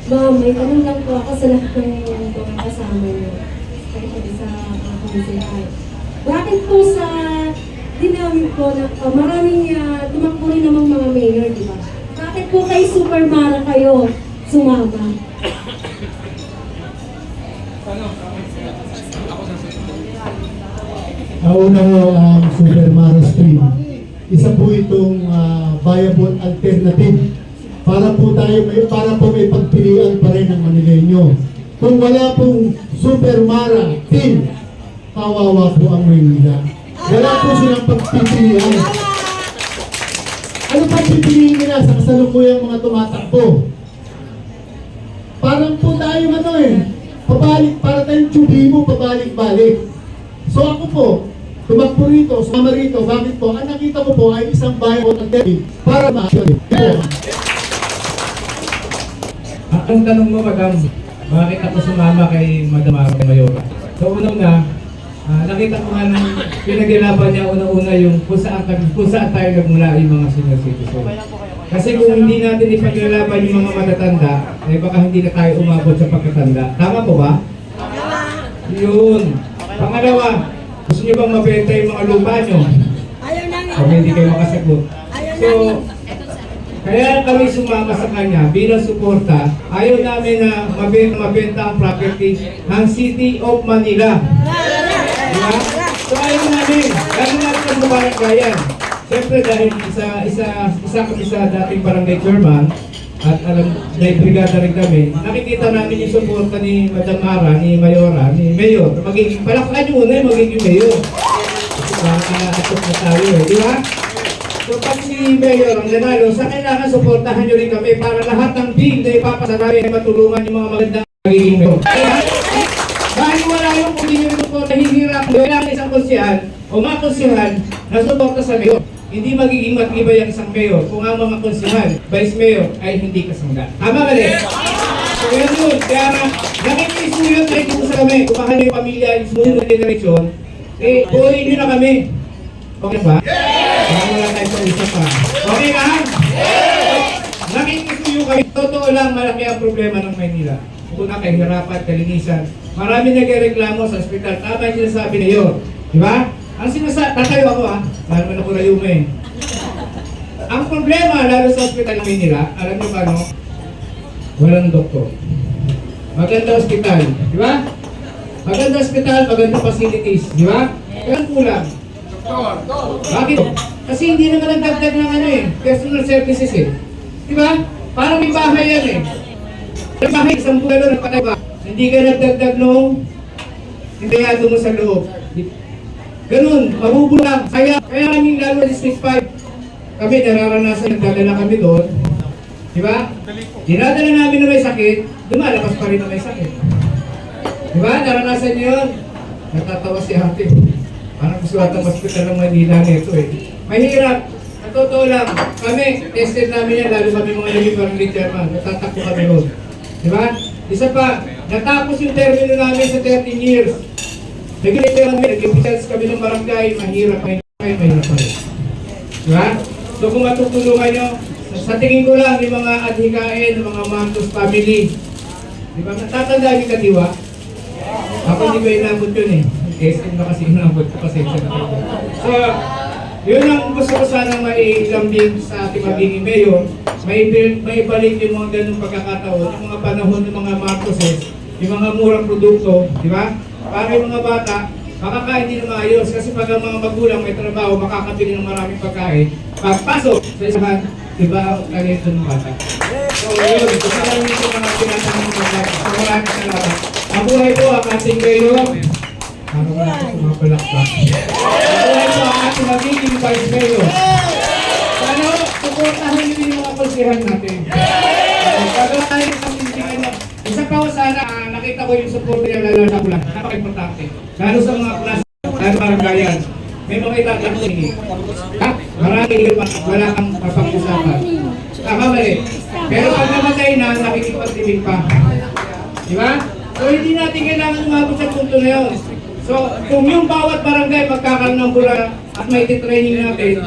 Ma'am, may tanong lang po ako sa lahat ng mga kasama niyo. Especially sa konsehan. Bakit po sa dinamit po na maraming tumakbo rin namang mga mayor, di ba? Bakit po kay Super Mara kayo sumama? Una ho ang Super Mara Stream. Isa po itong viable alternative para po may pagpilian pa rin ng Manileño. Kung wala pong Super Mara team, kawawa po ang Maynila. Wala po silang pagpipilian. Ano pa pipiliin nila sa kasalukuyang mga tumatakbo? Parang po tayo pabalik, para tayong tsubi mo, pabalik-balik. So ako po, tumakbo rito, sumama rito, bakit po? Ang nakita ko po ay isang viable alternative para ma-actually. Ang tanong mo, Madam, bakit ako sumama kay Madam Mayora? So, una-una, nakita ko nga ng pinaglalaban niya una-una yung kung saan tayo nagmula yung mga senior citizen. Kasi kung hindi natin ipaglalaban yung mga matatanda, eh baka hindi na tayo umabot sa pagkatanda. Tama po ba? Yun. Pangalawa, gusto niyo bang mabenta yung mga lupa nyo? Kung hindi kayo makasagot. So, kaya kami sumama sa kanya bilang suporta. Ayaw namin na mabenta ang property ng City of Manila. Diba? So ayaw namin. Lalo natin ang baranggayan. Siyempre dahil isa kami sa dating barangay chairman at may brigada rin kami, nakikita namin yung suporta ni Madam Mara, ni Mayora, ni Mayor. Palakpakan nyo muna yung magiging Mayor. Atok na tayo di ba? So pag si Mayor ang nanalo, sa kailangan suportahan nyo rin kami para lahat ng bill na ipapasa namin ay matulungan yung mga magandang magiging Mayor. Dahil wala yung kung hindi nyo suporta, hihirap kailangan isang konsyahal o mga konsyahal na suporta sa Mayor. Hindi magiging matibay ang isang Mayor kung ang mga konsyahal, Vice Mayor ay hindi kasangga. Tama ba rin? So yan yun, kaya nakikisuyo tayo dito sa kami, kung mahal yung pamilya, yung sumunod na generation, eh, buuin nyo na kami. Okay ba? Parang wala tayo sa usap pa. Okay ka? Nakikisuyo kayo. Totoo lang, malaki ang problema ng Maynila. Una, kahirapan, kalinisan. Marami nagreklamo sa ospital. Tama yung sinasabi na yun. Diba? Ang tatayo ako dahil man ako rayume. Ang problema, lalo sa ospital ng Maynila, alam nyo ba no? Walang doktor. Maganda ospital. Diba? Maganda ospital, maganda facilities. Diba? Kaya kulang. Bakit? Kasi hindi naman nagdagdag ng personal services Diba? Parang may bahay yan May bahay, isang bulalo ng patay ba? Hindi ka nagdagdag nung hintayado mo sa loob. Ganun, mabubulang. Kaya kaming lalo District 5, kami nararanasan, nagdadala kami doon. Diba? Dinadala namin na may sakit, lumalabas pa rin na may sakit. Diba? Naranasan niyo yun? Natatawa si ate. Parang gusto ata hospital ng Manila nito Mahirap. Sa totoo lang, kami, tested namin yan, lalo kami mga naging barangay chairman. Natatakbo kami doon. Diba? Isa pa, natapos yung termino namin sa 13 years. Nag-officials kami ng barangay, mahirap pa rin. Diba? So kung matutulungan nyo, sa tingin ko lang, yung mga adhikain, yung mga Mantos family, diba? Natatandaan yung katiwa? Ako hindi ko inabot yun SM na kasi inabot ko kasi sa So, yun ang gusto ko sanang mailambing sa ating magiging mayor. May balik yung mga ganung pagkakataon, yung mga panahon ng mga Marcoses, yung mga murang produkto, di ba? Para yung mga bata, makakain din ng maayos kasi pag ang mga magulang may trabaho, makakabili ng maraming pagkain. Pagpasok sa isahan, di ba, talento ng bata. So, yun, gusto lang yung mga pinatanong ng bata. So, maraming salamat. Mabuhay po ang ating mayor. Parang wala ko pumapalakpak. Mabuhay po ang ating magiging vice mayor. Sana, suportahan nyo yung mga konsihan natin. Pagkawa tayo sa pintingan nyo. Isa pa ko sana, nakita ko yung support niya lalo sa kulang. Napaka-importante. Lalo sa mga klase, lalo baranggayan. May mga itatakot hindi. Marami wala kang papag-usapan. Tama ba rin? Pero pag namatay na, nakikipagtibig pa. Di ba? So hindi natin kailangan umabot sa punto na yun. So kung yung bawat barangay magkakaroon ng bula at may titraining natin,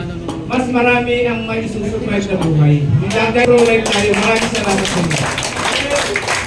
mas marami ang may isusurvive na buhay. Hindi tayo pro-life tayo. Maraming salamat sa inyo. Thank you.